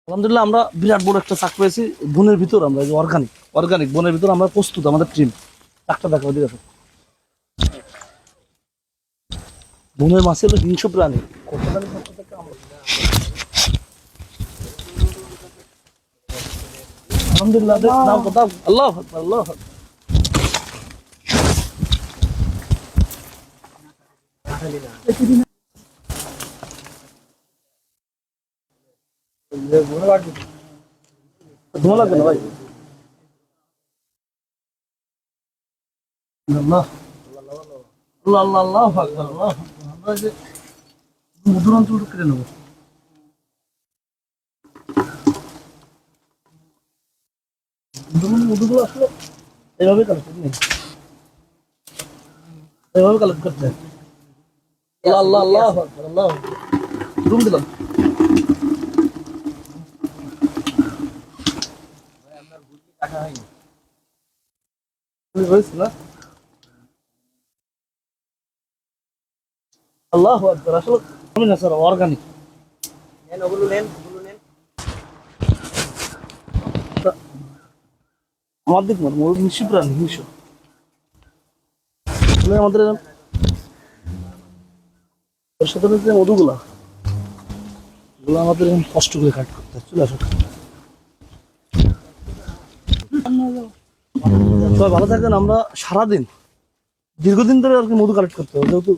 আলহামদুলিল্লাহ আমরা বিরাট বড় একটা চাক পেয়েছি বনের ভিতর। আমরা অর্গানিক অর্গানিক বনের ভিতর আমরা প্রস্তুত, আমাদের টিম। চাকটা দেখো, ওদিকে দেখো। বনের মাছে হলো হিংস্র প্রাণী। কত প্রাণী থাকতে থাকে আমরা। আলহামদুলিল্লাহ দাও দাও। আল্লাহ আকবার, আল্লাহ আকবার। ধোঁয়া লাগবে না ভাই। আল্লাহ আল্লাহ আল্লাহ আল্লাহ আকবার, আল্লাহ আকবার। আমরা যে মধুর অঞ্চলটা কেটে নেবো। মধুগুলো আসলে এইভাবে কালেক্ট করি, এইভাবে কালেক্ট করতে হয়। আল্লাহ আল্লাহ আল্লাহ আকবার, আল্লাহ আকবার। রুম দিলাম হয়েছে না। আল্লাহ আকবার। আসলে আমি না স্যার, অর্গানিক। আমার দিক মানে হিংস্র প্রাণী, হিংস্র। আসলে আমাদের ওর সাথে যে মধুগুলা, এগুলো আমাদের এরকম কষ্ট করে কাট করতে হয়। চলে আসো। সবাই ভালো থাকেন। আমরা সারাদিন দীর্ঘদিন ধরে আর কি মধু কালেক্ট করতে হবে, যেহেতু